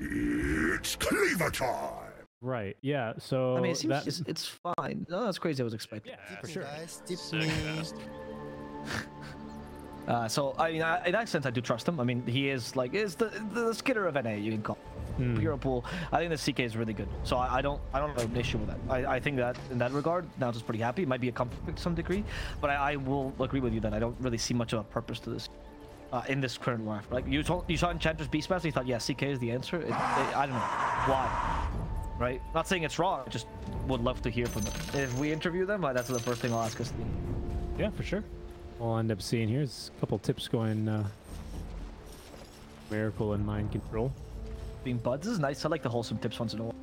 It's cleaver time. Right. Yeah. So I mean, it seems it's fine. No, that's crazy. I was expecting. Yeah, for sure. Guys, tip me. So I mean, in that sense, I do trust him. I mean, he is the Skidder of NA. You can call him. Pure pool. I think the CK is really good. So I don't have an issue with that. I think that in that regard, Nouns is pretty happy. It might be a conflict to some degree, but I will agree with you that I don't really see much of a purpose to this. In this current draft, like you saw Enchantress Beastmaster, you thought, yeah, CK is the answer. I don't know why, right? Not saying it's wrong. I just would love to hear from them. If we interview them, that's the first thing I'll ask us. Yeah, for sure. We'll end up seeing here's a couple tips going. Miracle and mind control. Being buds is nice. I like the wholesome tips once in a while.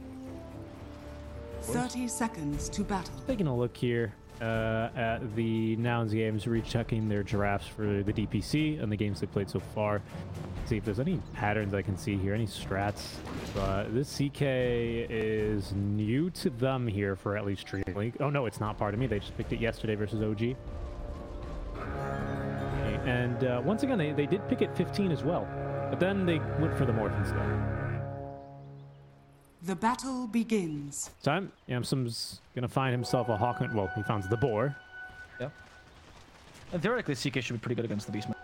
30 seconds to battle. Taking a look here at the Nouns games, rechecking their drafts for the DPC and the games they played so far. See if there's any patterns I can see here, any strats. But this CK is new to them here for at least Dream League. Oh no, it's not part of me. They just picked it yesterday versus OG. Okay, and once again, they did pick it 15 as well. But then they went for the Morph instead. The battle begins. Time, Yamsun's gonna find himself a Hawk. Well, he finds the boar. Yeah. And theoretically, CK should be pretty good against the Beastman.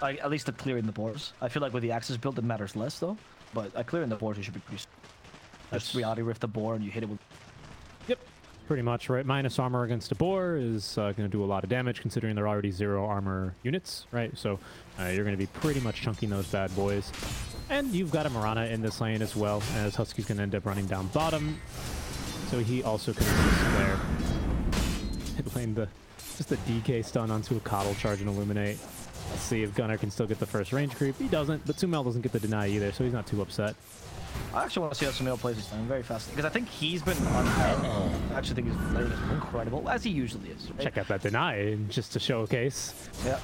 At least at clearing the boars. I feel like with the Axis build, it matters less though. But at clearing the boars, you should be pretty. Just reality rift the boar and you hit it with. Yep. Pretty much, right? Minus armor against a boar is going to do a lot of damage considering they're already 0 armor units, right? So you're going to be pretty much chunking those bad boys. And you've got a Marana in this lane as well, as Husky's going to end up running down bottom. So he also can assist there. Hit lane just a DK stun onto a Coddle charge and Illuminate. Let's see if Gunnar can still get the first range creep. He doesn't, but Sumail doesn't get the deny either, so he's not too upset. I actually want to see how Sumail plays this time very fast because I think he's been I actually think his lane is incredible, as he usually is. Right? Check out that deny just to showcase. Yeah,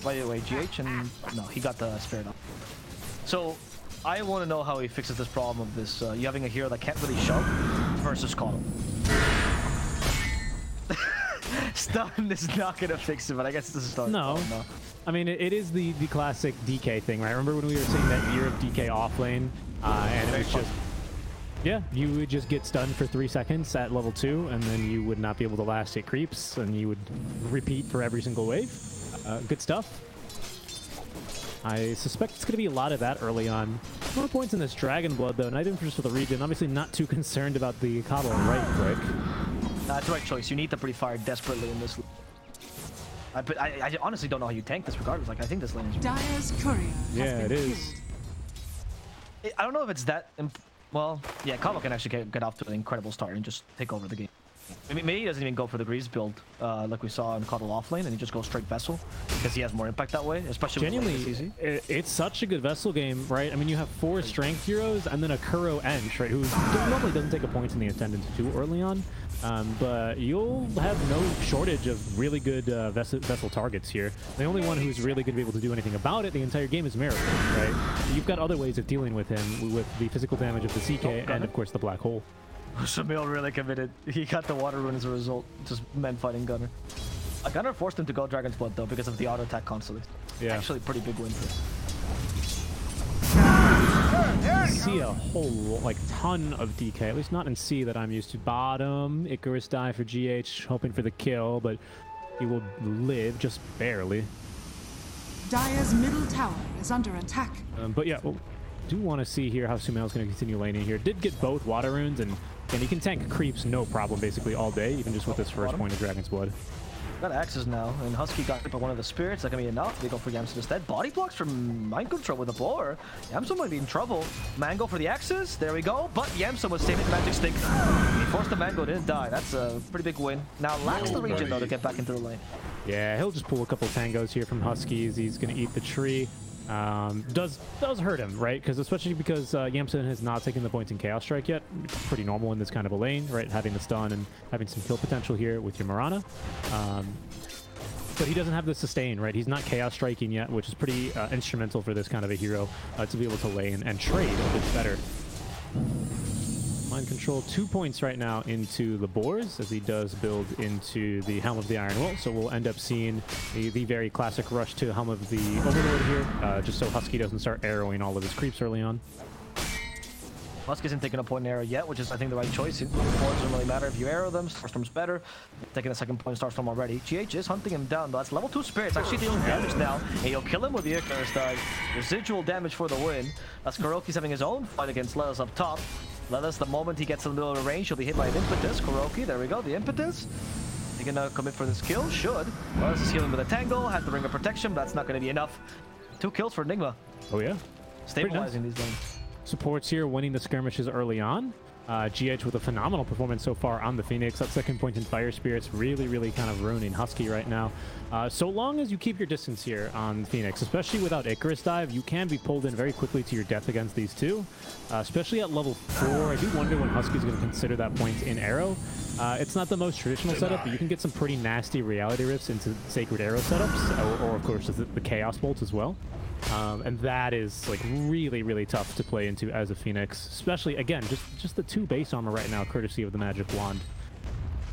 by the way, GH and no, he got the spirit off. So I want to know how he fixes this problem of this you having a hero that can't really shove versus Coddle. Stun is not gonna fix it, but I guess it's a start. No. I mean, it is the classic DK thing, right? Remember when we were seeing that year of DK off lane? And it was just, yeah, you would just get stunned for 3 seconds at level 2, and then you would not be able to last hit creeps, and you would repeat for every single wave. Good stuff. I suspect it's going to be a lot of that early on. More points in this Dragon Blood, though, not even just for the region. Obviously not too concerned about the Coddle right click. That's the right choice. You need the pre-fire desperately in this. But I honestly don't know how you tank this regardless. Like, I think this lane is... Dire's courier has been killed. I don't know if it's that... Well, yeah, Coddle can actually get off to an incredible start and just take over the game. Maybe he doesn't even go for the Grease build like we saw in Coddle offlane, and he just goes straight Vessel because he has more impact that way, especially genuinely. It's such a good Vessel game, right? I mean, you have 4 strength heroes and then a Kuro Ench, right? Who normally doesn't take a point in the attendance too early on, but you'll have no shortage of really good Vessel targets here. The only one who's really going to be able to do anything about it the entire game is Miracle, right? You've got other ways of dealing with him with the physical damage of the CK and of course the Black Hole. Sumail really committed. He got the water rune as a result. Just men fighting Gunnar. Gunnar forced him to go Dragon's Blood though because of the auto attack constantly. Yeah. Actually, pretty big win for him. See a whole ton of DK, at least not in C that I'm used to. Bottom, Icarus die for GH, hoping for the kill, but he will live just barely. Dire's middle tower is under attack. But yeah, do want to see here how Sumail's going to continue laning here. Did get both water runes, and he can tank creeps no problem basically all day, even just with this first point of Dragon's Blood. Got axes now, and Husky got hit by one of the spirits. That can be enough. They go for Yamsun instead. Body blocks from mind control with a boar. Yamsun might be in trouble. Mango for the axes. There we go. But Yamsun was saving the magic stick. He forced the Mango, didn't die. That's a pretty big win. Now lacks the region though to get back into the lane. Yeah, he'll just pull a couple tangos here from Huskies. He's going to eat the tree. Does hurt him, right? Especially because Yamsun has not taken the points in Chaos Strike yet. Pretty normal in this kind of a lane, right? Having the stun and having some kill potential here with your Marana. But he doesn't have the sustain, right? He's not Chaos Striking yet, which is pretty instrumental for this kind of a hero to be able to lane and trade a bit better. Mind control 2 points right now into the boars as he does build into the Helm of the Iron Will. So we'll end up seeing the very classic rush to Helm of the Overlord here, just so Husky doesn't start arrowing all of his creeps early on. Husky isn't taking a point in arrow yet, which is, I think, the right choice. It doesn't really matter if you arrow them. Starstorm's better. Taking a second point in Starstorm already. GH is hunting him down, but that's level 2 Spirits. Actually dealing damage now. And you'll kill him with the Icarus dive. Residual damage for the win. As KuroKy's having his own fight against Lelis up top. Lelis, the moment he gets in the middle of the range, he'll be hit by an Impetus. KuroKy, there we go, the Impetus. He gonna commit for this kill? Should. Lelis is healing with a Tangle. Has the Ring of Protection, but that's not gonna be enough. 2 kills for Nigma. Oh, yeah. Stabilizing these lanes. Supports here, winning the skirmishes early on. GH with a phenomenal performance so far on the Phoenix. That second point in Fire Spirits really kind of ruining Husky right now. So long as you keep your distance here on Phoenix, especially without Icarus Dive, you can be pulled in very quickly to your death against these two. Especially at level 4. I do wonder when Husky's going to consider that point in Arrow. It's not the most traditional setup, but you can get some pretty nasty Reality Rifts into Sacred Arrow setups, or of course the Chaos Bolts as well. And that is like really tough to play into as a Phoenix, especially again just the 2 base armor right now, courtesy of the Magic Wand.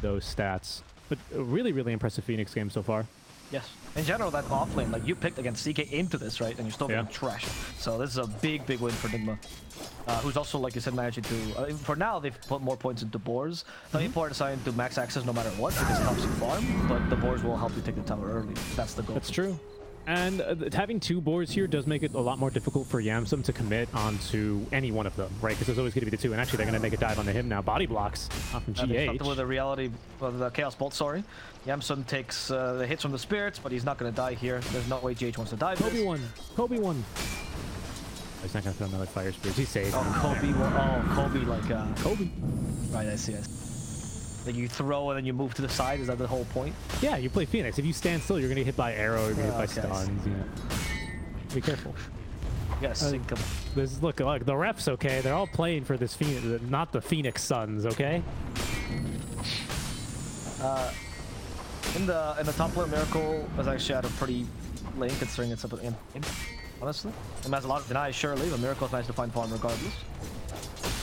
Those stats, but a really impressive Phoenix game so far. Yes. In general, that offlane, like you picked against CK into this, right? And you're still getting trashed. So this is a big win for Nigma. Who's also, like you said, managing to... for now, they've put more points into Boars. The important deciding to max access no matter what, because it helps you farm, but the Boars will help you take the tower early. That's the goal. That's true. And having 2 boards here does make it a lot more difficult for Yamsun to commit onto any one of them, right? Because there's always going to be the 2, and actually they're going to make a dive onto him now. Body blocks from GH. With the reality, the Chaos Bolt, sorry. Yamsun takes the hits from the Spirits, but he's not going to die here. There's no way GH wants to dive. Kobe won. Kobe won. He's not going to throw another Fire Spirits. He's safe. Oh, Kobe won. Oh, Kobe like... Kobe. Right, I see. Like you throw and then you move to the side. Is that the whole point? Yeah, you play Phoenix. If you stand still, you're gonna get hit by arrow. You're gonna get hit by stuns. You know. Be careful. You gotta sync them. Look, the refs. Okay, they're all playing for this Phoenix, not the Phoenix Suns. Okay. In the top lane, Miracle has actually had a pretty lane considering it's up in. Honestly, it has a lot of denies, surely, but Miracle's managed to find farm regardless.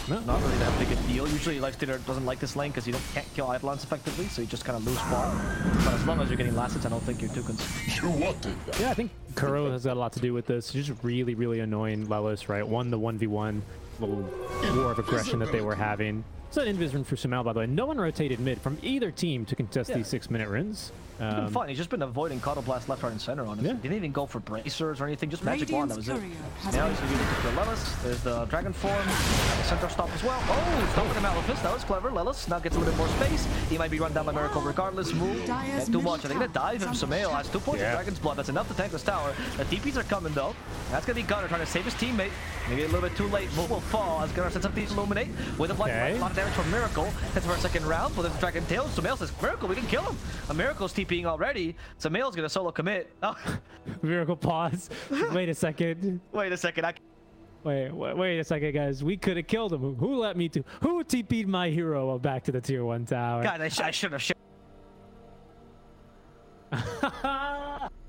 No. Not really that big a deal. Usually Livestream doesn't like this lane because you can't kill Eidolons effectively, so you just kind of lose farm. But as long as you're getting last hits, I don't think you're too concerned. You wanted that. Yeah, I think Kuro has got a lot to do with this. Just really annoying Lelis, right? Won the 1v1 little war of aggression that they were having. It's an invis run for Sumail, by the way. No one rotated mid from either team to contest these 6-minute runs. He's been fine. He's just been avoiding Cuddle Blast left, right, and center on it. Yeah. He didn't even go for bracers or anything. Just Magic Wand. That was it. Now he's going to use the Lelis. There's the Dragon Form. The Centaur Stop as well. Oh, he's stopping him out with this. That was clever. Lelis now gets a little bit more space. He might be run down by Miracle regardless. Move. Can't do much. I think they're going to dive him. Sumail has 2 points of Dragon's Blood. That's enough to tank this tower. The DPs are coming though. That's going to be Gunnar trying to save his teammate. Maybe a little bit too late. Move will fall as Gunnar sets up the Illuminate with a blind. A lot of damage from Miracle. Hits for a second round, but then the Dragon Tail. Sumail says, Miracle, we can kill him. A Miracle's TPing already. Sumail's gonna solo commit. Oh. Miracle pause. Wait a second. Wait a second. Wait a second, guys. We could have killed him. Who let me to? Who TP'd my hero back to the tier 1 tower? God, I should have.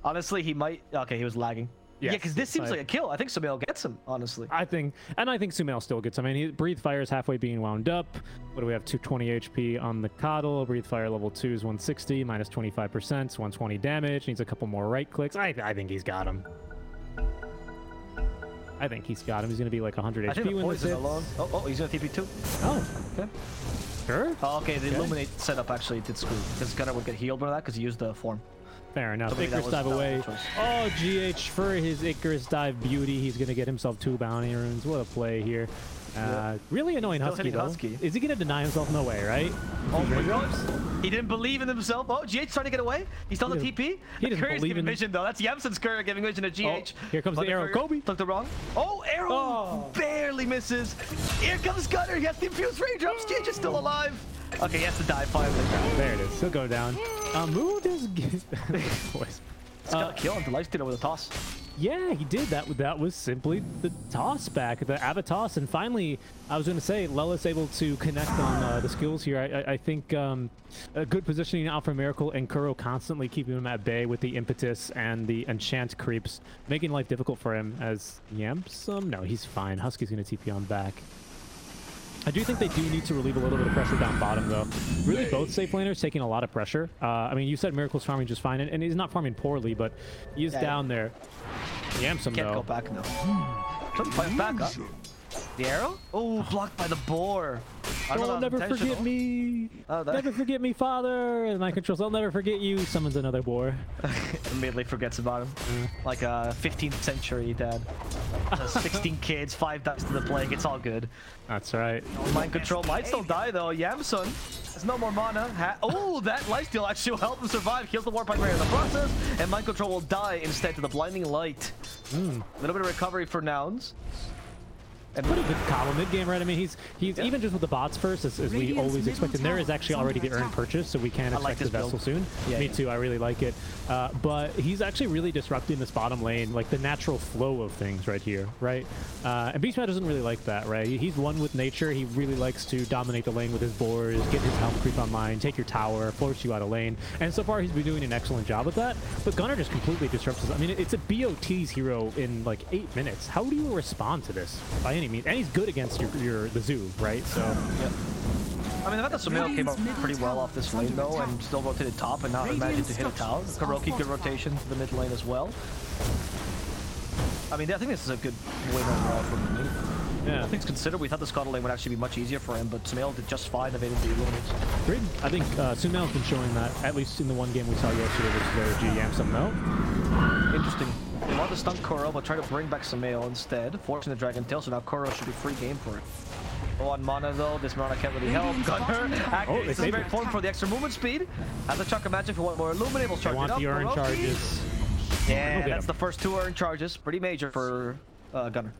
Honestly, he might. Okay, he was lagging. Yes, yeah, because this seems like a kill. I think Sumail gets him, honestly. I think Sumail still gets him. I mean, Breathe Fire is halfway being wound up. What do we have? 220 HP on the Coddle. Breathe Fire level 2 is 160, minus 25%, 120 damage. Needs a couple more right clicks. I think he's got him. I think he's got him. He's going to be like 100 HP when this hits. Oh, he's going to TP too. Oh, okay. Sure. Oh, okay, the Illuminate setup actually did screw. Because Gunnar would get healed by that because he used the form. Fair enough. So Icarus dive away. Oh, GH for his Icarus dive beauty. He's going to get himself 2 bounty runes. What a play here. Really annoying Husky, though. Is he going to deny himself? No way, right? Oh, my God. He didn't believe in himself. Oh, GH trying to get away. He's still the TP. He doesn't believe in vision, though. That's Yamsun's Courier giving vision to GH. Oh, here comes the arrow. Kobe. Took the wrong. Oh, arrow barely misses. Here comes Gunnar. He has the infused raindrops. GH is still alive. Okay, he has to die finally. There it is. He'll go down. Who does boys? Got a kill into Livestream with a toss. Yeah, he did. That was simply the toss back, the Avatos. And finally, I was going to say, Lelis able to connect on the skills here. I think a good positioning out for Miracle and Kuro constantly keeping him at bay with the Impetus and the Enchant creeps, making life difficult for him as Yamsun. No, he's fine. Husky's going to TP on back. I do think they do need to relieve a little bit of pressure down bottom, though. Really, both safe laners taking a lot of pressure. I mean, you said Miracle's farming just fine, and he's not farming poorly, but he is down there. Yamsun, though. Can't go back, though. Trying to fight back up. The arrow? Oh, blocked by the boar. Don't never forget me. Never forget me, father. And my controls, I'll never forget you. Summons another boar. Immediately forgets about him. Like a 15th century dad. 16 kids, 5 dice to the plague. It's all good. That's right. Mind control might still die though. Yamsun has no more mana. Oh, that lifesteal actually will help him survive. Heals the Warpipe Raider in the process. And mind control will die instead to the blinding light. A little bit of recovery for Nouns. And pretty good combo mid game, right? I mean, he's even just with the bots first, as we always expected. There is actually already the earned purchase, so we can expect the vessel soon. Me too. I really like it. But he's actually really disrupting this bottom lane, like the natural flow of things right here, right? And Beastman doesn't really like that, right? He's one with nature. He really likes to dominate the lane with his boars, get his helm creep online, take your tower, force you out of lane. And so far, he's been doing an excellent job of that. But Gunnar just completely disrupts us. I mean, it's a BOT's hero in like 8 minutes. How do you respond to this by any means? And he's good against the zoo, right? So yep. I mean, the fact that Sumail came up pretty well off this lane though, and still rotated top, and now managed to hit a tower. KuroKy, good rotation to the mid lane as well. I mean, I think this is a good win overall for me. Yeah. All things considered, we thought the Scuttle lane would actually be much easier for him, but Sumail did just fine evading the eliminates. Agreed. I think Sumail's been showing that, at least in the one game we saw yesterday versus their Yamsun Mel. Interesting. They want to stun Kuro, but try to bring back Sumail instead, forcing the Dragon Tail, so now Kuro should be free game for it. On mana though, this mana can't really help. Gunnar activates the very form for the extra movement speed. Has a chunk of magic for one more Illuminate. We'll charge it up. The earn charges. Yeah, that's the first 2 earn charges. Pretty major for Gunnar.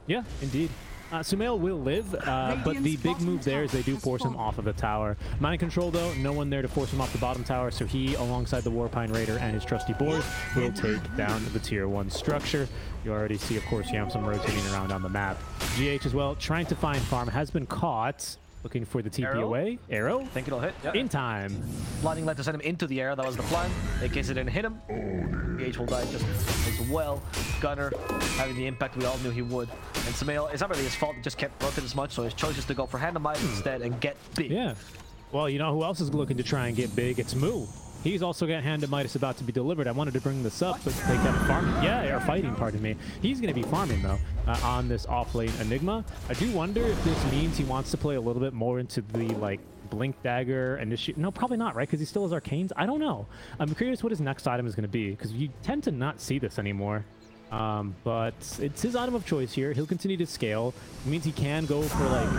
Yeah, indeed. Sumail will live, but the big move there is they do force him off of the tower. Mind control though, no one there to force him off the bottom tower, so he, alongside the Warpine Raider and his trusty boars, will take down the tier 1 structure. You already see, of course, Yamsun rotating around on the map. GH as well, trying to find farm, has been caught. Looking for the TP away. Arrow. Think it'll hit. Yeah. In time. Blinding light to send him into the air. That was the plan. In case it didn't hit him, GH will die just as well. Gunnar having the impact we all knew he would. And Sumail, it's not really his fault. He just can't rotate as much, so his choice is to go for Hand of Might instead and get big. Yeah. Well, you know who else is looking to try and get big? It's Moo. He's also got Hand of Midas about to be delivered. I wanted to bring this up, but they kept farming. Yeah, or fighting, pardon me. He's going to be farming, though, on this off-lane Enigma. I do wonder if this means he wants to play a little bit more into the, like, Blink Dagger initiate. No, probably not, right? Because he still has Arcanes. I don't know. I'm curious what his next item is going to be, because you tend to not see this anymore. But it's his item of choice here. He'll continue to scale. It means he can go for, like,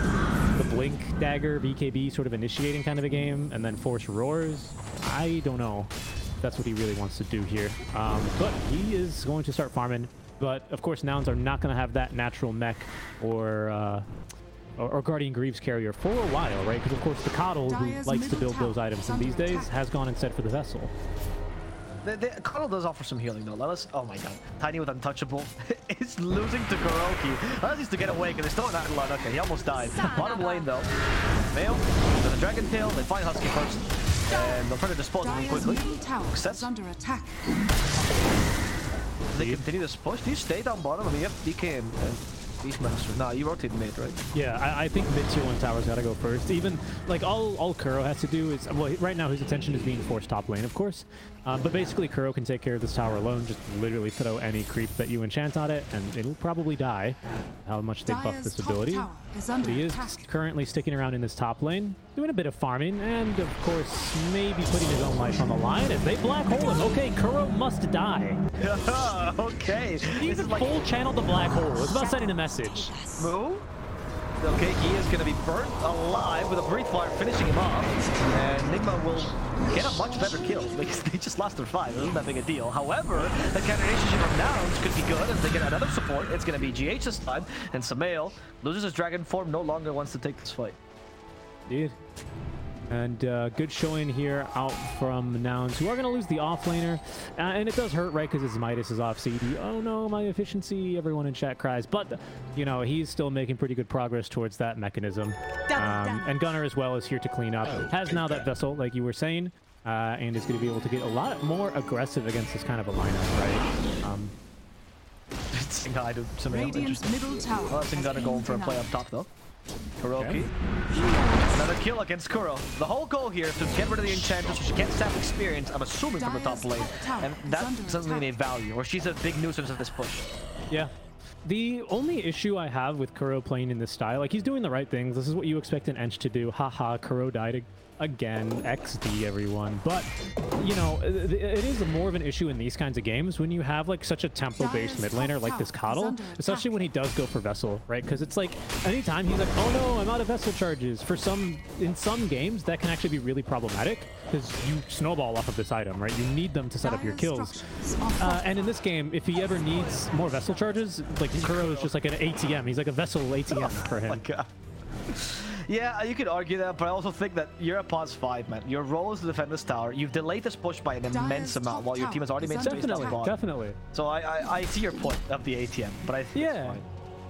the Blink Dagger, BKB sort of initiating kind of a game, and then force Roars. I don't know if that's what he really wants to do here. But he is going to start farming. But, of course, Nouns are not going to have that natural mech or Guardian Greaves carrier for a while, right? Because, of course, the Coddle, who likes to build those items in these days, has gone instead for the Vessel. The Coddle does offer some healing though. Lelis, oh my god. Tiny with Untouchable. It's losing to KuroKy. Lelis needs to get away because they're still not a lot. Okay, he almost died. Bottom lane though. Mail. There's a Dragon Tail. They find Husky first. And they'll try to dispose of him quickly. Success. Under attack. They continue this push. Do you stay down bottom? I mean, you have DK and Beastmaster. Nah, you rotate mid, right? Yeah, I think mid tier 1 tower's got to go first. Even, like, all Kuro has to do is, well, right now his attention is being forced top lane, of course. But basically, Kuro can take care of this tower alone. Just literally throw any creep that you enchant on it, and it'll probably die. How much they buff this ability. But he is currently sticking around in this top lane, doing a bit of farming, and of course, maybe putting his own life on the line as they black hole him. Okay, Kuro must die. Okay. He's in full channel the black hole. It's about sending a message. Moo? Okay, he is going to be burnt alive with a Breathe Fire, finishing him off. And Nigma will get a much better kill because they just lost their 5. It isn't that big a deal. However, the counter-relationship of Nouns could be good as they get another support. It's going to be GH this time. And Sumail loses his dragon form, no longer wants to take this fight. Indeed. And good showing here out from Nouns, who are going to lose the offlaner. And it does hurt, right, because his Midas is off CD. Oh no, my efficiency, everyone in chat cries. But, you know, he's still making pretty good progress towards that mechanism. And Gunnar as well is here to clean up. Has now that Vessel, like you were saying, and is going to be able to get a lot more aggressive against this kind of a lineup, right? It's guy to Sumail. Well, that's Gunnar going for a play up top, though. KuroKy. Another kill against Kuro. The whole goal here is to get rid of the Enchantress so she can't sap experience, I'm assuming, from the top lane. And that doesn't mean a value, or she's a big nuisance at this push. Yeah. The only issue I have with Kuro playing in this style, like he's doing the right things. This is what you expect an Ench to do. Haha, Kuro died again. XD, everyone. But, you know, it is more of an issue in these kinds of games when you have like such a tempo-based mid laner like this Coddle, especially when he does go for Vessel, right? Because it's like anytime he's like, oh no, I'm out of Vessel charges. In some games, that can actually be really problematic because you snowball off of this item, right? You need them to set up your kills. And in this game, if he ever needs more Vessel charges, like Kuro is just like an ATM. He's like a Vessel ATM for him. Oh my God. Yeah, you could argue that, but I also think that you're at pause 5, man. Your role is to defend this tower. You've delayed this push by an immense amount while your team has already made space down the bottom. Definitely. So I see your point of the ATM, but I think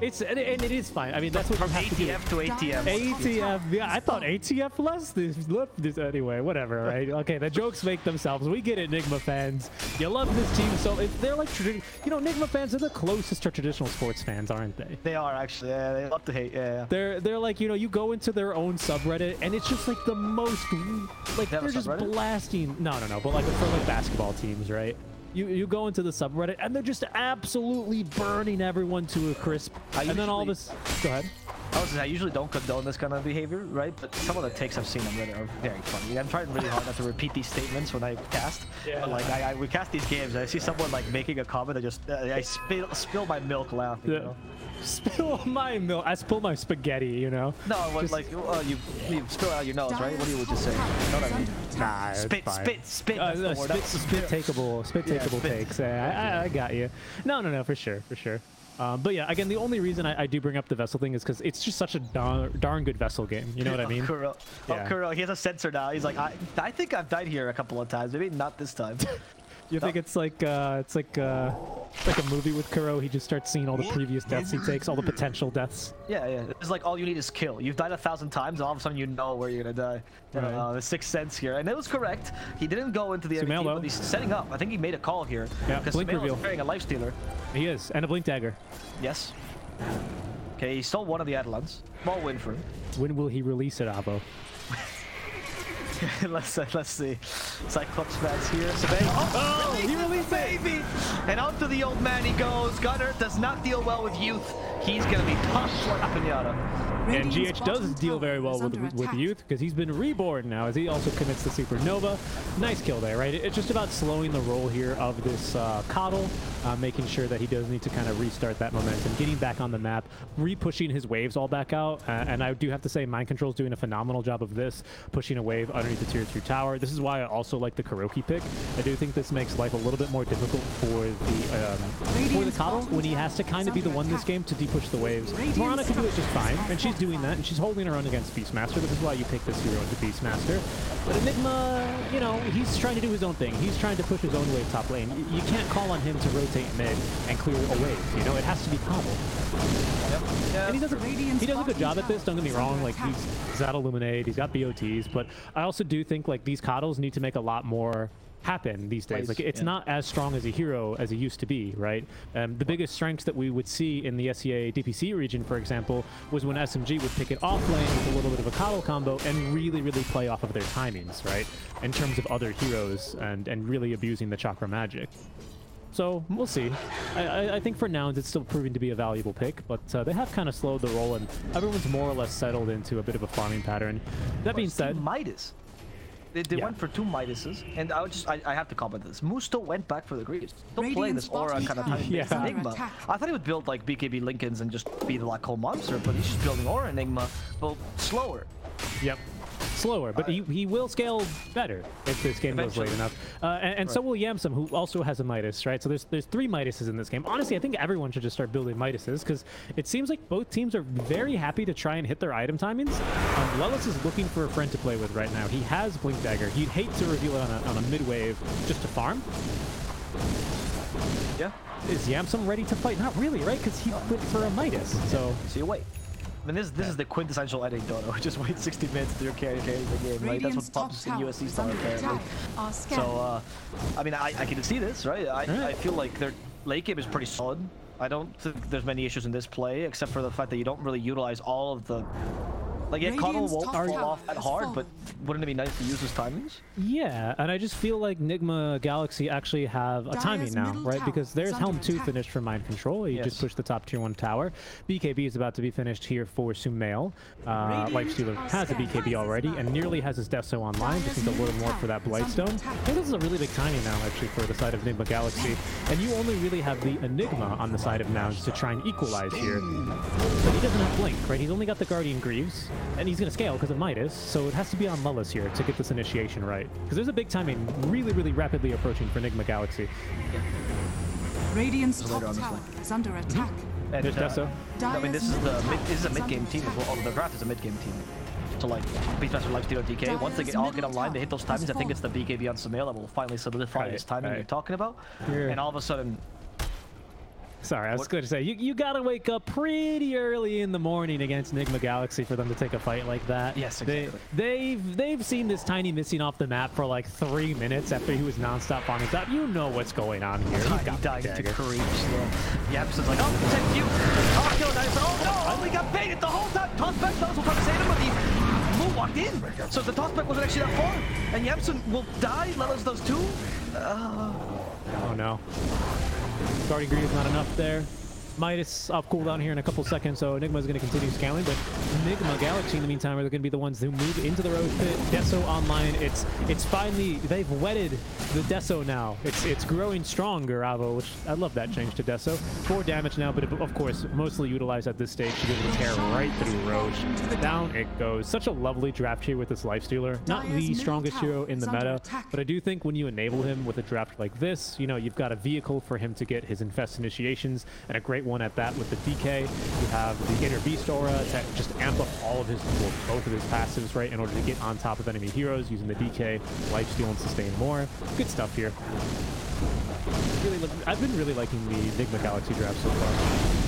it's fine. And it is fine. I mean, that's what from you have ATF to ATM. ATF, yeah, I thought ATF less. This anyway, whatever, right? Okay, the jokes make themselves. We get it, Nigma fans. You love this team, so they're like, you know, Nigma fans are the closest to traditional sports fans, aren't they? They are actually. Yeah, they love to hate. Yeah. They're like, you know, you go into their own subreddit, and it's just like the most, like they're just blasting. No, but like for like basketball teams, right? You go into the subreddit and they're just absolutely burning everyone to a crisp. And then all this. Go ahead. I usually don't condone this kind of behavior, right? But some of the takes I've seen on Reddit are very funny. I'm trying really hard not to repeat these statements when I cast. Yeah. But like we cast these games, and I see someone like making a comment, I spill my milk laughing. Yeah. You know? Spill my milk. I spill my spaghetti, you know? No, just, like you spill it out your nose, right? What do you just say? You know what I mean? Nah, spit. Spit takeable takes. I got you. No, for sure. But yeah, again, the only reason I do bring up the Vessel thing is because it's just such a darn good Vessel game. You know what I mean? Kuro. Yeah. Oh, Kuro, he has a sensor now. He's like, I think I've died here a couple of times. Maybe not this time. You think it's like a movie with Kuro? He just starts seeing all the previous deaths he takes, all the potential deaths. Yeah. It's like all you need is kill. You've died 1,000 times, and all of a sudden you know where you're gonna die. Right. The Sixth Sense here, and it was correct. He didn't go into the Sumail, but he's setting up. I think he made a call here. Yeah, because blink reveal. Is carrying a lifestealer. He is, and a blink dagger. Yes. Okay, he stole one of the Adelans. Small win for him. When will he release it, Avo? let's see. Cyclops fans here. Sumail. Oh, he released baby! And out to the old man he goes. Gunnar does not deal well with youth. He's gonna be pushed like a pinata. And GH does deal very well with youth because he's been reborn now as he also commits the supernova. Nice kill there, right? It's just about slowing the roll here of this Coddle, making sure that he does need to kind of restart that momentum, getting back on the map, re-pushing his waves all back out. And I do have to say, Mind Control's doing a phenomenal job of this, pushing a wave underneath the tier 2 tower. This is why I also like the KuroKy pick. I do think this makes life a little bit more difficult for the Coddle when he has to kind of be the one this game to de-push the waves. Mirana can do it just fine, and she's doing that, and she's holding her own against Beastmaster. This is why you pick this hero into Beastmaster. But Enigma, you know, he's trying to do his own thing. He's trying to push his own wave top lane. You can't call on him to rotate mid and clear a wave. You know, it has to be Coddle. Yep. And he does a good job at this, don't get me wrong. Like, he's got Illuminate, he's got BOTs, but I also do think, like, these Coddles need to make a lot more happen these days. Like, it's not as strong as a hero as it used to be, right? The biggest strengths that we would see in the SEA DPC region, for example, was when SMG would pick it off lane with a little bit of a Coddle combo and really play off of their timings, right? In terms of other heroes and really abusing the chakra magic. So we'll see. I think for Nouns it's still proving to be a valuable pick, but they have kind of slowed the roll and everyone's more or less settled into a bit of a farming pattern. That being said, Midas. They went for 2 Midases, and I have to comment this. Moose still went back for the Greaves. Still playing this aura kind of Enigma. I thought he would build like BKB Lincolns and just be the Black Hole Monster, but he's just building aura Enigma, but slower. Yep. Slower, but he will scale better if this game goes late enough. And so will Yamsun, who also has a Midas, right? So there's 3 Midases in this game. Honestly, I think everyone should just start building Midases because it seems like both teams are very happy to try and hit their item timings. Lelis is looking for a friend to play with right now. He has Blink Dagger. He'd hate to reveal it on a mid-wave just to farm. Yeah. Is Yamsun ready to fight? Not really, right? Because he went for a Midas. So you wait. I mean, this is the quintessential NA Dota. Just wait 60 minutes to carry the game, right? That's what pops in USC style, apparently. So, I mean, I can see this, right? I feel like their late game is pretty solid. I don't think there's many issues in this play, except for the fact that you don't really utilize all of the Like, yeah, Connell Radiant's won't top fall tower off that has hard, but fallen. wouldn't it be nice to use his timings? Yeah, and I just feel like Nigma Galaxy actually have a Dire's timing now, middle right? tower Because there's is Helm under 2 attack. finished for Mind Control. He just pushed the top tier 1 tower. BKB is about to be finished here for Sumail. Lifestealer has a BKB already and nearly has his Deso online. Just needs a little more for that Blightstone. I think this is a really big timing now, actually, for the side of Nigma Galaxy. And you only really have the Enigma on the side of Nouns to try and equalize here. But he doesn't have Blink, right? He's only got the Guardian Greaves, and he's going to scale because of Midas, so it has to be on Lelis here to get this initiation right. Because there's a big timing really, really rapidly approaching for Nigma Galaxy. Radiant's top tower is under attack. And, There's Deso. I mean, this is a mid-game team as well. Although the draft is a mid-game team. So like, Beastmaster, Lifestealer, DK. Once they all get online, they hit those timings. I think it's the BKB on Sumail that will finally solidify this timing you're talking about. And all of a sudden. Sorry, I was going to say, you got to wake up pretty early in the morning against Nigma Galaxy for them to take a fight like that. Yes, exactly. They've seen this Tiny missing off the map for like 3 minutes after he was non-stop on his top. You know what's going on here. Tiny dying to creeps. Yamsun's like, oh, thank you. Oh, kill nice. Oh no, only got baited the whole time. Tossback knows what trying to save him, but he moonwalked in. So the tossback wasn't actually that far. And Yamsun will die. Lelis does too. Oh no. Guardian Greed is not enough there. Midas off cooldown here in a couple seconds, so Nigma is going to continue scaling, but Nigma Galaxy in the meantime are going to be the ones who move into the Roach Pit. Deso online. It's finally, they've wedded the Deso now. It's growing stronger, Avo, which I love that change to Deso. 4 damage now, but of course mostly utilized at this stage to be able to tear right through Roach. Down it goes. Such a lovely draft here with this Lifestealer. Not the strongest hero in the meta, but I do think when you enable him with a draft like this, you know, you've got a vehicle for him to get his Infest initiations, and a great one at that with the DK. You have the Inner Beast Aura to just amp up all of his, well, both of his passives, right, in order to get on top of enemy heroes using the DK, lifesteal, and sustain more. Good stuff here. I've been really liking the Nigma Galaxy draft so far.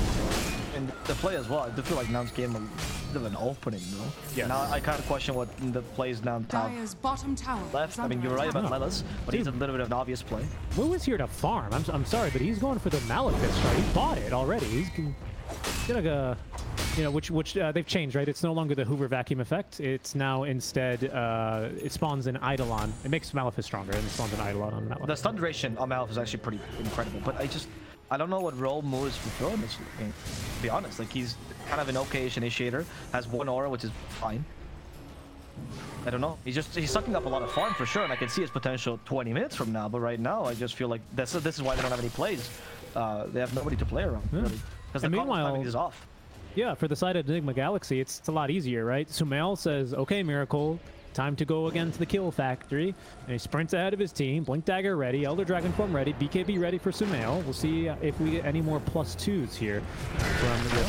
And the play as well. I do feel like Nouns gave him a bit of an opening, though. Yeah. Now I kind of question what the plays Nouns have Bottom tower left. I mean, you're right about Lelis, but he's a little bit of an obvious play. Wu is here to farm. I'm sorry, but he's going for the Malefice, right? He bought it already. He's gonna, you know, which they've changed, right? It's no longer the Hoover vacuum effect. It's now instead it spawns an Eidolon. It makes Malefice stronger, and it spawns an Eidolon on Malefice. The stun duration on Malefice is actually pretty incredible, but I don't know what role Mu is fulfilling this game. To be honest, like he's kind of an okay-ish initiator, has 1 aura, which is fine. I don't know. He's sucking up a lot of farm for sure, and I can see his potential 20 minutes from now. But right now, I just feel like this is why they don't have any plays. They have nobody to play around, really, because the timing is off. Yeah, for the side of Nigma Galaxy, it's a lot easier, right? Sumail says, "Okay, Miracle, time to go again to the kill factory," and he sprints ahead of his team. Blink Dagger ready, Elder Dragon Form ready, BKB ready for Sumail. We'll see if we get any more +2s here from the.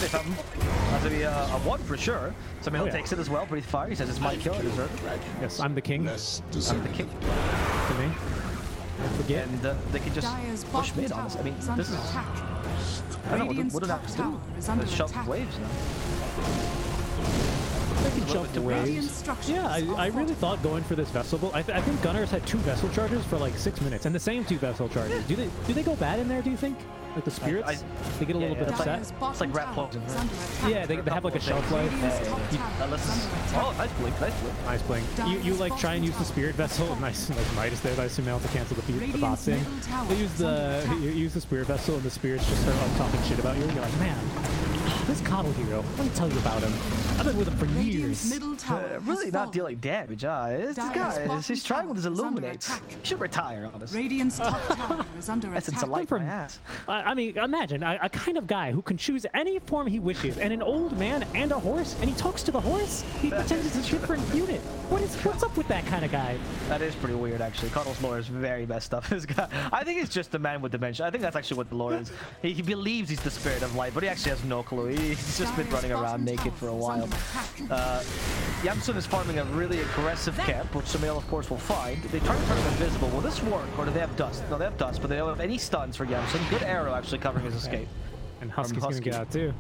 Has to be a 1 for sure. Sumail takes it as well, pretty fire. He says it's my kill, I deserve it. Yes, I'm the king. I'm the king. To me. Don't forget. And they can just push mid, honestly. I mean, this is... I don't know, what do they have to do? Let's shove waves now. They can jump waves. Yeah, I really thought going for this vessel. I think Gunnar's had 2 vessel charges for like 6 minutes, and the same 2 vessel charges. Do they go bad in there? Do you think? Like the spirits, they get a little bit upset. It's like rat poison. Yeah, they have like a shelf life. Oh, nice blink, nice blink. Nice blink. You like try and use the spirit vessel. Nice, like Midas there by Sumail to cancel the bots in. They use the spirit vessel, and the spirits just start like talking shit about you. And you're like, man, this coddle hero. Let me tell you about him. I've been with him for years. Really not dealing damage. This guy, he's trying with his illuminates. He should retire, honestly. Radiant's top tower is under attack. That's a light from ass. I mean, imagine a kind of guy who can choose any form he wishes, and an old man and a horse, and he talks to the horse. He pretends it's a different unit. What's up with that kind of guy? That is pretty weird, actually. Cuddle's lore is very messed up. This guy, I think he's just a man with dementia. I think that's actually what the lore is. He believes he's the spirit of light, but he actually has no clue. He's just been running around naked for a while. Yamsun is farming a really aggressive camp, which Sumail, of course, will find. They try to turn him invisible. Will this work, or do they have dust? No, they have dust, but they don't have any stuns for Yamsun. Good arrow, actually, covering his escape. And Husky's gonna get out, too.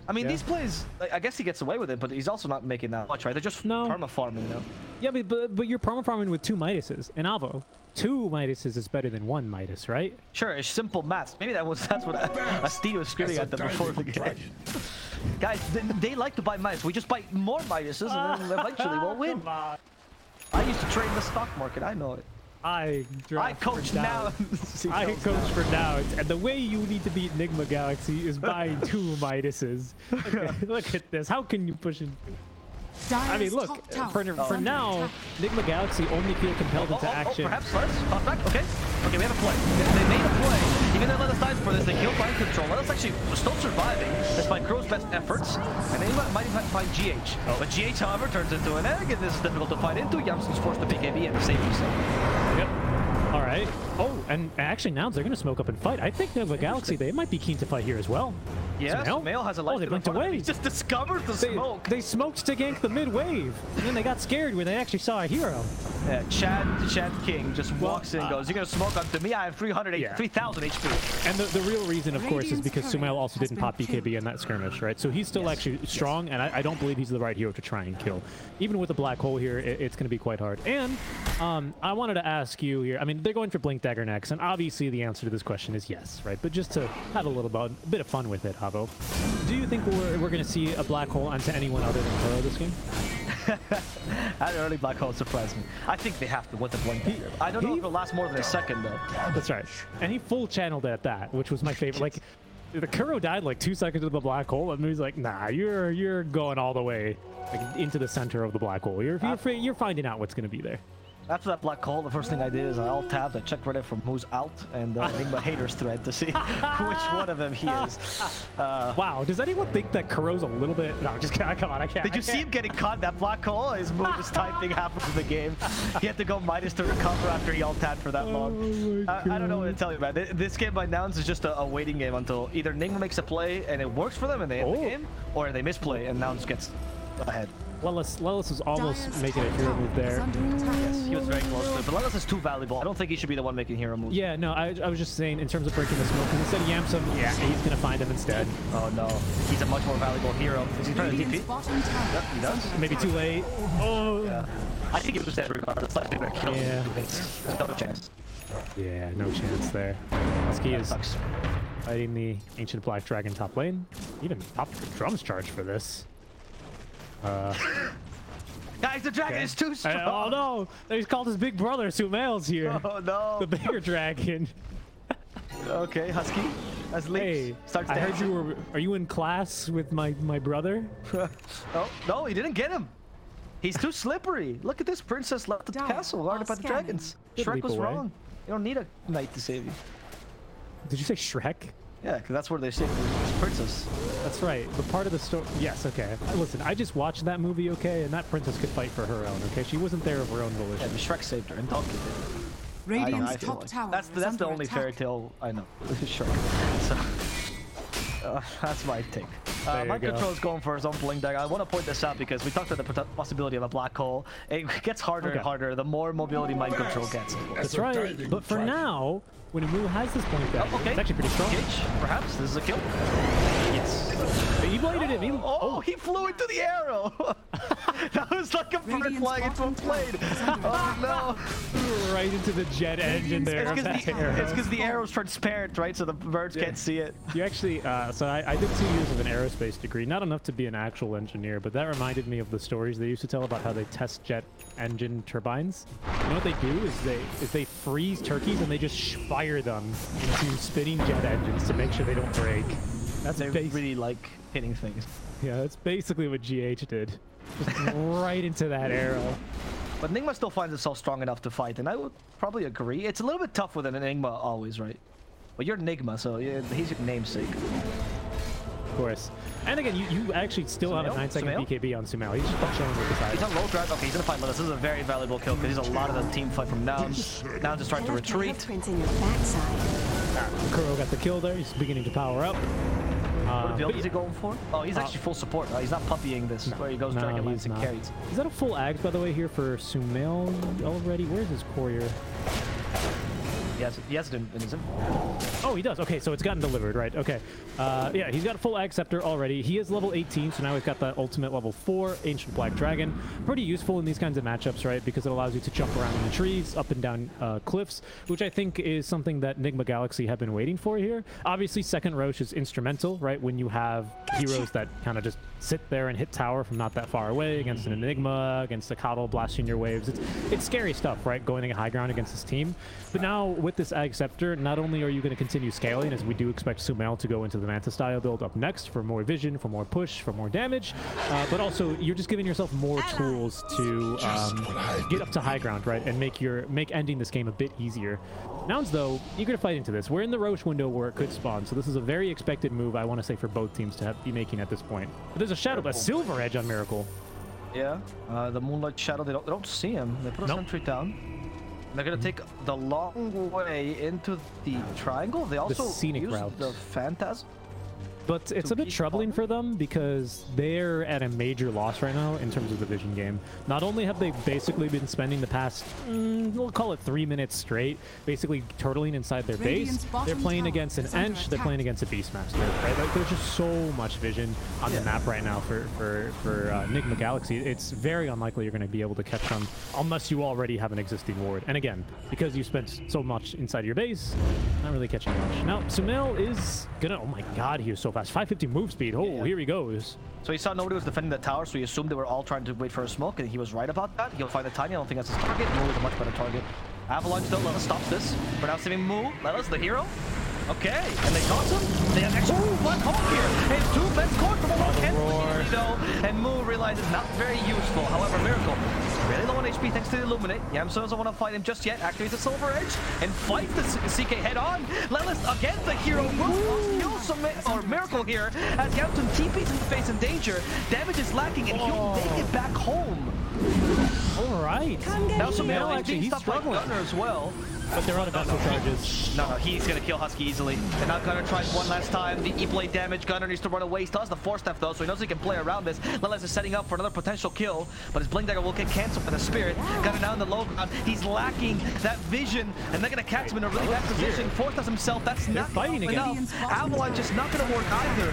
I mean, these plays, I guess he gets away with it, but he's also not making that much, right? They're just perma-farming now. Yeah, but you're perma-farming with 2 Midases. And Avo, 2 Midases is better than 1 Midas, right? Sure, it's simple maths. Maybe that's what Steve was screaming at them before the game. Guys, they like to buy Midas. We just buy more Midases and then eventually we'll win. Come on. I used to trade in the stock market. I know it. I coach now. I coach for Nouns, and the way you need to beat Nigma Galaxy is buying 2 Midases. Look at this. How can you push in? I mean, look, for now, Nigma Galaxy only feel compelled into action. Perhaps let's pop back. Okay, we have a play. They made a play. Even though Lelis dies for this, they kill mind control. Lelis actually still surviving despite Kuro's best efforts, and they might even find GH. But GH, however, turns into an egg, and this is difficult to fight into. Yamsun's forced to BKB and save himself. Yep. All right. Oh, and actually, Nouns, they're going to smoke up and fight. I think Nigma Galaxy, they might be keen to fight here as well. Yeah, Sumail has a life. Oh, they blinked away. He just discovered the smoke. They smoked to gank the mid wave, and then they got scared when they actually saw a hero. Yeah, Chad King just walks in and goes, "You're gonna smoke onto me? I have 3,000 HP." And the real reason, of course, is because Sumail also didn't pop BKB in that skirmish, right? So he's still actually strong, and I don't believe he's the right hero to try and kill. Even with a black hole here, it's going to be quite hard. And I wanted to ask you here. I mean, they're going for Blink Dagger next, and obviously the answer to this question is yes, right? But just to have a bit of fun with it, Havo. Do you think we're going to see a black hole onto anyone other than Kuro this game? That early black hole surprised me. I think they have to with the Blink Dagger. I don't know if it'll last more than a second, though. That's right. And he full channeled at that, which was my favorite. Like, the Kuro died like 2 seconds into the black hole, and he's like, nah, you're going all the way like, into the center of the black hole. You're finding out what's going to be there. After that black hole, the first thing I did is I alt-tabbed, I checked Reddit from who's out, and Nigma haters thread to see which one of them he is. Wow, does anyone think that Kuro's a little bit... No, just come on, I can't. Did you see him getting caught in that black hole? His move was typing half of the game. He had to go Midas to recover after he alt-tabbed for that long. I don't know what to tell you, man. This game by Nouns is just a waiting game until either Nigma makes a play and it works for them and they end the game, or they misplay and Nouns gets ahead. Lelis was almost making a hero move there. Yes, he was very close to it, but Lelis is too valuable. I don't think he should be the one making hero moves. Yeah, no, I was just saying in terms of breaking the smoke, instead of Yamsun, yeah, he's going to find him instead. Oh no, he's a much more valuable hero. Is he trying to TP? Yep, he does. Maybe too late. Oh. Yeah. I think it was dead regardless. Like, they're going to kill him. There's no chance. Yeah, no chance there. Husky is fighting the Ancient Black Dragon top lane. Even popped the drums charge for this. Guys, the dragon is too strong. Oh no! He's called his big brother. Sumail's here. Oh no! The bigger dragon. Okay, Husky. That's Lelis. Hey, I heard you were. Are you in class with my brother? Oh no, he didn't get him. He's too slippery. Look at this princess left the castle guarded by the dragons. Shrek was wrong. You don't need a knight to save you. Did you say Shrek? Yeah, because that's where they saved the princess. That's right. The part of the story. Yes, okay. Listen, I just watched that movie, okay, and that princess could fight for her own, okay? She wasn't there of her own volition. Yeah, but Shrek saved her, and Donkey did. Radiant's top tower. That's the only fairy tale I know. Shrek. So, that's my take. Mind Control is going for his own Blink Dagger. I want to point this out because we talked about the possibility of a black hole. It gets harder and harder the more mobility Mind Control gets. That's right. But for now, when Amu has this Blink Dagger, it's actually pretty strong. Perhaps this is a kill. Yes. He bladed him. He flew into the arrow. That was like a bird flying into a plane. Oh no. Right into the jet engine there. It's because the arrow's transparent, right? So the birds can't see it. You actually, so I did 2 years of an aerospace degree. Not enough to be an actual engineer, but that reminded me of the stories they used to tell about how they test jet engine turbines. You know what they do is they freeze turkeys and they just fire them into spinning jet engines to make sure they don't break. They really like hitting things. Yeah, that's basically what GH did. Just right into that arrow. But Nigma still finds itself strong enough to fight, and I would probably agree. It's a little bit tough with an Nigma always, right? But you're Nigma, so yeah, he's your namesake. Of course. And again, you actually still have a 9-second BKB on Sumail. He's just chilling with the side. He's on low drive. Okay, he's gonna fight Lelis. This is a very valuable kill because he's a lot of the team fight from Nouns. Nouns is trying to retreat. Kuro got the kill there. He's beginning to power up. What build is he going for? Oh, he's actually full support. He's not puppying this where he goes Dragon Lance and carries. Is that a full Ags, by the way, here for Sumail already? Where's his courier? He has it in his inventory. Oh, he does. Okay, so it's gotten delivered, right? Okay. Yeah, he's got a full Ag Scepter already. He is level 18, so now he's got that ultimate level 4 Ancient Black Dragon. Pretty useful in these kinds of matchups, right? Because it allows you to jump around in the trees, up and down cliffs, which I think is something that Nigma Galaxy have been waiting for here. Obviously, second Roche is instrumental, right? When you have heroes that kind of just sit there and hit tower from not that far away against an Enigma, against a Coddle blasting your waves. It's scary stuff, right? Going to high ground against this team. But now with this Ag Scepter, not only are you going to continue scaling, as we do expect Sumail to go into the Manta style build up next for more vision, for more push, for more damage, but also you're just giving yourself more tools to get up to high ground, right? And make ending this game a bit easier. Nouns, though, eager to fight into this. We're in the Roche window where it could spawn, so this is a very expected move, I want to say, for both teams to be making at this point. But there's a shadow, a silver edge on Miracle. Yeah, the Moonlight Shadow, they don't see him. They put a sentry down. They're going to take the long way into the triangle. They also use the Phantasm. But it's a bit troubling for them because they're at a major loss right now in terms of the vision game. Not only have they basically been spending the past, we'll call it 3 minutes straight, basically turtling inside their base, they're playing against an Ench, they're playing against a Beastmaster, right? Like, there's just so much vision on the map right now for Nigma Galaxy. It's very unlikely you're going to be able to catch them unless you already have an existing ward. And again, because you spent so much inside your base, not really catching much. Now, Sumail is gonna, oh my god, he is so fast. 550 move speed. Oh, here he goes. So he saw nobody was defending the tower, so he assumed they were all trying to wait for a smoke, and he was right about that. He'll find the Tiny. I don't think that's his target. Mu is a much better target. Avalanche though, Lelis stops this. For now saving Mu. Lelis, the hero. Okay, and they toss him. They have extra Black Hawk here. And 2 best cores from Almost though. And Mu realizes not very useful. However, Miracle really low on HP thanks to the Illuminate. Yamsun doesn't want to fight him just yet. Activates the Silver Edge and fights the CK head on. Lelis again, the hero kills Miracle here as Yamsun TPs in the face in danger. Damage is lacking and he'll make it back home. All right. Now Sumail actually he's struggling. Gunnar as well. But they're out of vessel charges. No, he's gonna kill Husky easily. And now Gunnar tries one last time. The E-blade damage. Gunnar needs to run away. He still has the Force Staff though, so he knows he can play around this. Lelis is setting up for another potential kill, but his Blink Dagger will get canceled by the Spirit. Gunnar now in the low ground. He's lacking that vision, and they're gonna catch him in a really bad position. Force does himself. That's not fighting again. Avalanche is not gonna work either.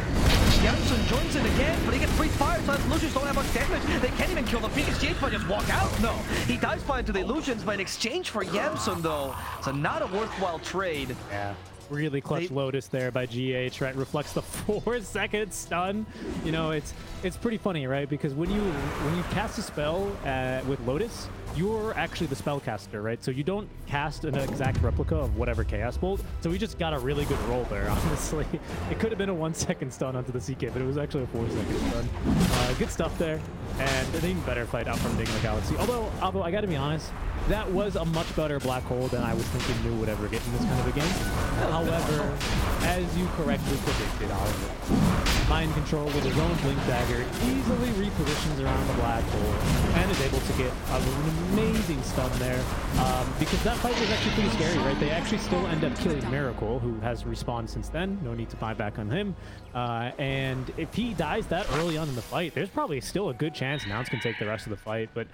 Yamsun joins in again, but he gets free fire, so his illusions don't have much damage. They can't even kill the Phoenix. GH just walk out. No, he dies flying to the illusions, but in exchange for Yamsun though, so not a worthwhile trade. Yeah. Really clutch Lotus there by GH, right? Reflects the 4-second stun. You know, it's pretty funny, right? Because when you cast a spell with Lotus, you're actually the spellcaster, right? So you don't cast an exact replica of whatever Chaos Bolt. So we just got a really good roll there, honestly. It could have been a 1-second stun onto the CK, but it was actually a 4-second stun. Good stuff there. And an even better fight out from Nigma Galaxy. Although I gotta be honest, that was a much better black hole than I was thinking New would ever get in this kind of a game. However, as you correctly predicted, Oliver, Mind Control with his own Blink Dagger easily repositions around the black hole and is able to get an amazing stun there. Because that fight was actually pretty scary, right? They actually still end up killing Miracle, who has respawned since then. No need to buy back on him. And if he dies that early on in the fight, there's probably still a good chance Nouns can take the rest of the fight. But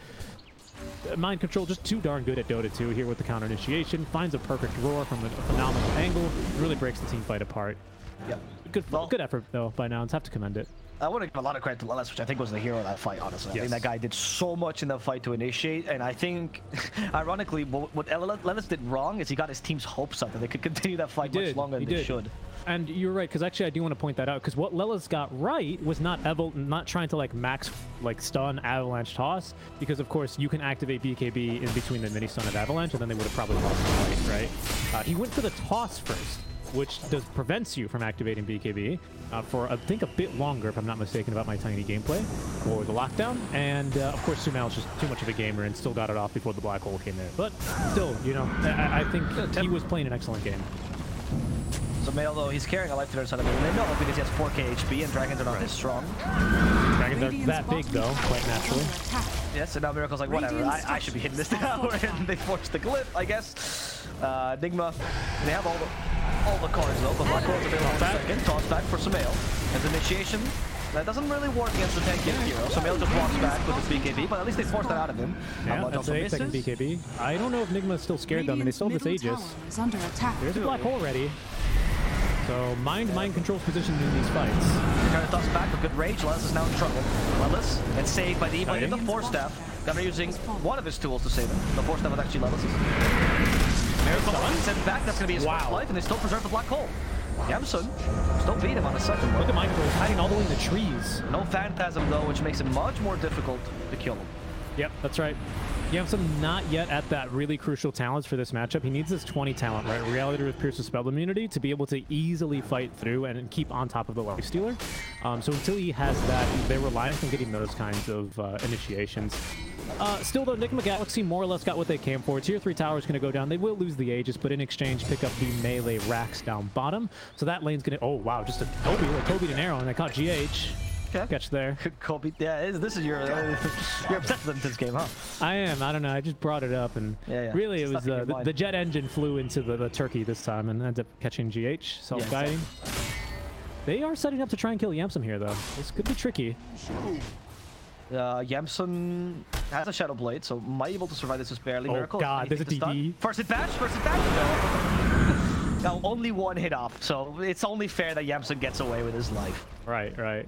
Mind Control just too darn good at Dota 2 here with the counter initiation. Finds a perfect roar from a phenomenal angle. Really breaks the team fight apart. Yep. Good effort though by Nouns. Have to commend it. I want to give a lot of credit to Lelis, which I think was the hero of that fight, honestly. I think that guy did so much in that fight to initiate, and I think, ironically, what Lelis did wrong is he got his team's hopes up that they could continue that fight much longer than they should. And you're right, because actually I do want to point that out, because what Lelis got right was not trying to max stun Avalanche toss, because of course you can activate BKB in between the mini stun of Avalanche, and then they would have probably lost the fight, right? He went for the toss first, which prevents you from activating BKB for I think a bit longer, if I'm not mistaken about my tiny gameplay, or the lockdown. And of course Sumail is just too much of a gamer and still got it off before the black hole came in. But still, you know, I think he was playing an excellent game. Sumail, though, he's carrying a life to their side of the window because he has 4k HP and dragons are not this strong. Dragons are that big, though, quite naturally. Yes, and now Miracle's like, whatever, I should be hitting this tower, and they forced the glyph, I guess. Nigma, they have all the cards, though, but Black Hole's available for a second. Toss back for Sumail. As initiation, That doesn't really work against the tanky hero. Sumail just walks back with his BKB, but at least they forced that out of him. Yeah, that's an 8-second BKB. I don't know if Nigma's still scared though. I mean, they still have this Aegis. There's a black hole ready. So mind controls position in these fights. They're trying to toss back with good rage. Lelis is now in trouble. Lelis gets saved by the E-Blade and the Force Staff. Gunnar using one of his tools to save him. The Force Staff is actually Lelis's. Miracle sent back. That's going to be his first life, and they still preserve the black hole. Yamsun still beat him on the second one. Look at mind controls hiding all the way in the trees. No Phantasm though, which makes it much more difficult to kill him. Yep, that's right. Yamsun not yet at that really crucial talents for this matchup. He needs this 20 talent, right? Reality with Pierce's spell immunity to be able to easily fight through and keep on top of the Lifestealer. So until he has that, they're reliant on getting those kinds of initiations. Still though, Nigma Galaxy more or less got what they came for. Tier 3 tower is going to go down. They will lose the Aegis, but in exchange pick up the melee racks down bottom. So that lane's going to... Oh, wow, just a Kobe an arrow, and they caught GH. Okay. Catch there. Kobe, yeah, this is your... you're obsessed with this game, huh? I am. I don't know. I just brought it up, and really it was the jet engine flew into the turkey this time and ended up catching GH, self-guiding. Yeah, exactly. They are setting up to try and kill Yamsun here, though. This could be tricky. Yamsun has a Shadow Blade, so might be able to survive this just barely. Miracle. Oh god, there's a DD. First hit bash, no. Now only one hit off, so it's only fair that Yamsun gets away with his life. Right, right.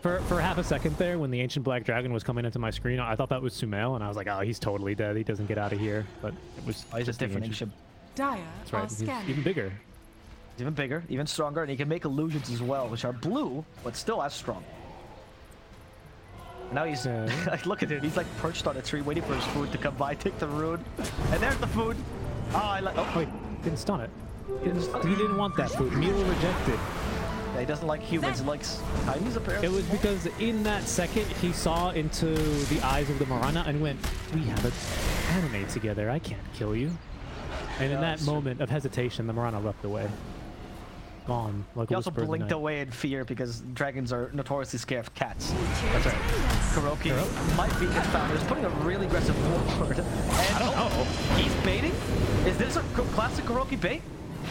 For half a second there, when the Ancient Black Dragon was coming into my screen, I thought that was Sumail, and I was like, oh, he's totally dead. He doesn't get out of here. But it was he's a different Ancient. That's right. He's even bigger. He's even bigger, even stronger, and he can make illusions as well, which are blue, but still as strong. Now he's like, look at him. He's like perched on a tree, waiting for his food to come by. Take the rune, and there's the food. Oh, wait, didn't stun it. He didn't want that food. Milo rejected. Yeah, he doesn't like humans. He likes tinies apparently. It was because in that second he saw into the eyes of the Marana and went, "We have an anime together. I can't kill you." And in that moment of hesitation, the Marana leapt away. Gone. Like he also blinked away in fear because dragons are notoriously scared of cats. That's right. KuroKy might be confounded. He's putting a really aggressive forward. And I don't know. He's baiting? Is this a classic KuroKy bait?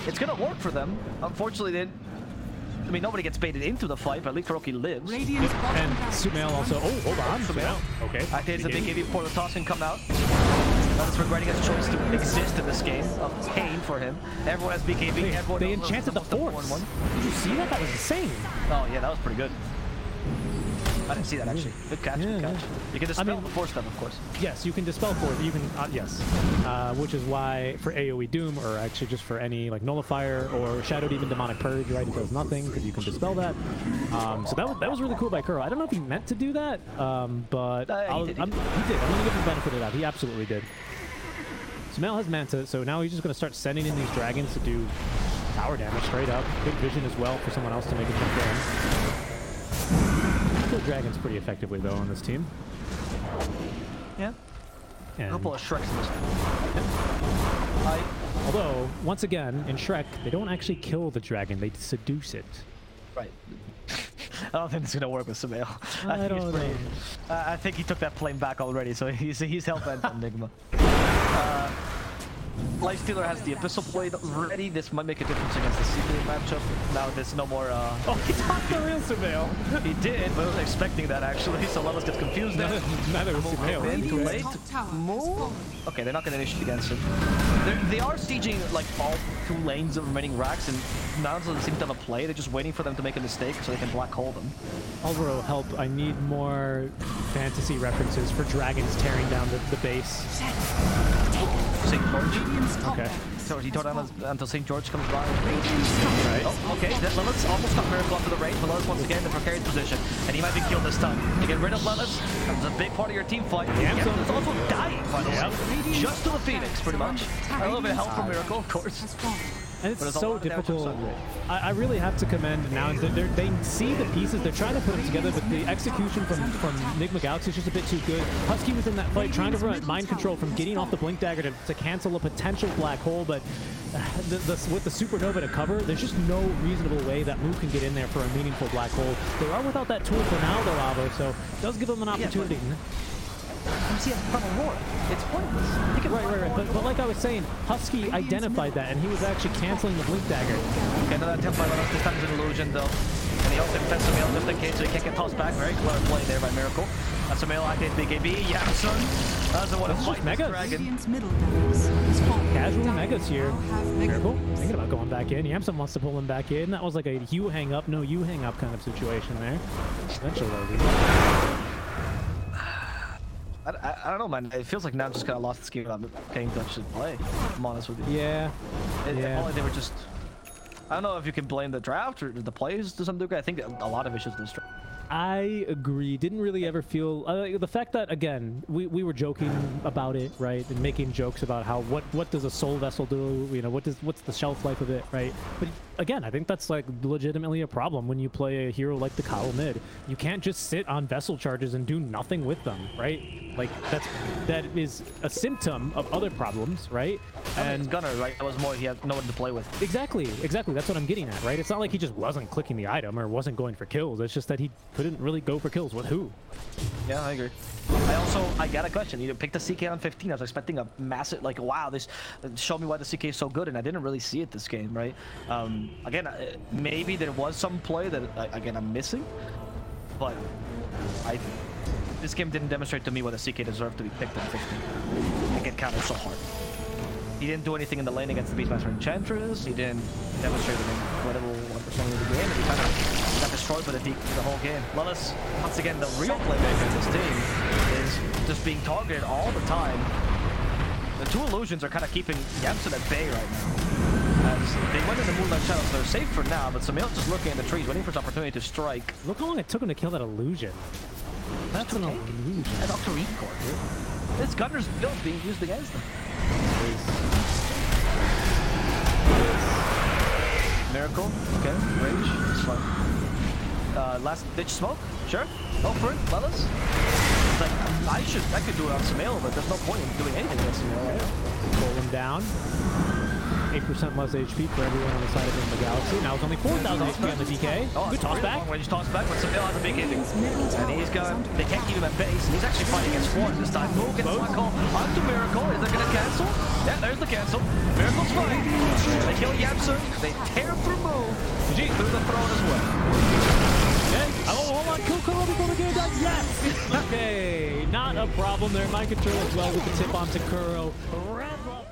It's gonna work for them. Unfortunately, I mean, nobody gets baited into the fight, but at least KuroKy lives. And Sumail also. Oh, hold on. Sumail. Okay. Activates the BKB before the toss can come out. That is regretting his choice to exist in this game. Of pain for him. Everyone has BKB. They enchanted the Force. Did you see that? That was insane. Oh, yeah, that was pretty good. I didn't see that, actually. Good catch, good catch. You can dispel the Force stuff, of course. Yes, you can dispel Force. You can, yes. Which is why for AoE Doom, or actually just for any like Nullifier or Shadowed Even Demonic Purge, right, it does nothing because you can dispel that. So that was really cool by Kuro. I don't know if he meant to do that, but he did. I'm going to give him the benefit of that. He absolutely did. Sumail has Manta, so now he's just going to start sending in these dragons to do tower damage straight up. Good vision as well for someone else to make a jump in. Kill dragons pretty effectively though on this team. Yeah. And a couple of Shreks in this team. Although, once again, in Shrek, they don't actually kill the dragon, they seduce it. Right. I don't think it's gonna work with Sumail. I don't know. I think he took that plane back already, so he's hell-bent on Nigma. Lifestealer has the Abyssal Blade ready. This might make a difference against the Secret matchup. Now there's no more... Oh, he topped the real Sumail! He did, but I wasn't expecting that actually, so Lelis gets confused there. Neither was Sumail. Too late. Move? Okay, they're not going to initiate against him. They are sieging like all 2 lanes of remaining racks, and Nouns doesn't seem to have a play. They're just waiting for them to make a mistake so they can black hole them. Alvaro, help. I need more fantasy references for dragons tearing down the base. St. George. Okay. So he tore down until St. George comes by. Right. Oh, okay. Lelis almost got Miracle onto the range, but Lelis once again in the precarious position, and he might be killed this time. To get rid of Lelis, that's a big part of your team fight. Yamsun is also dying, finally. Just to the Phoenix, pretty much. A little bit of help from Miracle, of course. And it's so difficult. I really have to commend Nouns. They see the pieces. They're trying to put them together, but the execution from Nigma Galaxy is just a bit too good. Husky was in that fight trying to prevent mind control from getting off the Blink Dagger to cancel a potential black hole, but with the Supernova to cover, there's just no reasonable way that Mu can get in there for a meaningful black hole. They are without that tool for now, though, Avo, so it does give them an opportunity. Yeah, you see, it's pointless. Right. But like I was saying, Husky identified that, and he was actually canceling the Blink Dagger. Okay, no, that temp by this time is an illusion, though. And he he also defends Sumail just in case so he can't get tossed back. Very clever play there by Miracle. Sumail activates BKB. Yamsun doesn't want to fight this dragon. Casual megas here. Miracle thinking about going back in. Yamsun wants to pull him back in. That was like a you hang up, no you hang up kind of situation there. Eventually, I don't know, man. It feels like now just kind of lost the skill of getting to actually play. I'm honest with you. Yeah. Probably they were just. I don't know if you can blame the draft or the plays to some degree. I think a lot of issues with this draft. I agree. Didn't really ever feel the fact that again we were joking about it, right, and making jokes about how what does a soul vessel do? You know, what's the shelf life of it, right? But again, I think that's like legitimately a problem when you play a hero like the Kyle mid. You can't just sit on vessel charges and do nothing with them, right? Like that is a symptom of other problems, right? And Gunnar, right? That was more he had no one to play with. Exactly. That's what I'm getting at, right? It's not like he just wasn't clicking the item or wasn't going for kills. It's just that he couldn't really go for kills with who. Yeah, I agree. I got a question. You picked the CK on 15. I was expecting a massive, like, wow, this showed me why the CK is so good, and I didn't really see it this game, right? Again, maybe there was some play that, again, I'm missing, but this game didn't demonstrate to me why the CK deserved to be picked on 15. It get countered so hard. He didn't do anything in the lane against the Beastmaster Enchantress. He didn't demonstrate an incredible 1% of the game, and he kind of got destroyed by the Deke the whole game. Lelis, once again, the real playmaker in this team is just being targeted all the time. The two illusions are kind of keeping Yamsun at bay right now. As they went in the Moonlight Shadows, they're safe for now, but Sumail's just looking at the trees, waiting for his opportunity to strike. Look how long it took him to kill that illusion. That's an illusion. And Dr. Record, dude. It's Gunnar's build being used against them. Miracle, okay, rage, it's fine. Last ditch smoke, sure, go for it, Lelis. It's like, I could do it on Sumail, but there's no point in doing anything against Sumail. Right? Pull him down. 8% less HP for everyone on the side of him in the Galaxy. Now it's only 4,000 HP on the DK. Oh, good toss back. Long range toss back, but Sumail has a big hitting. And he's got, they can't keep him at base, and he's actually fighting against Force this time. Move gets one call onto Miracle. Is it going to cancel? Yeah, there's the cancel. Miracle's fine. They kill Yamsun. They tear through Move. G through the throne as well. Okay. Oh, hold on. Kill Kuro before the game done. Yes. Okay. Not a problem there. My control as well. We can tip onto Kuro. Wrap up.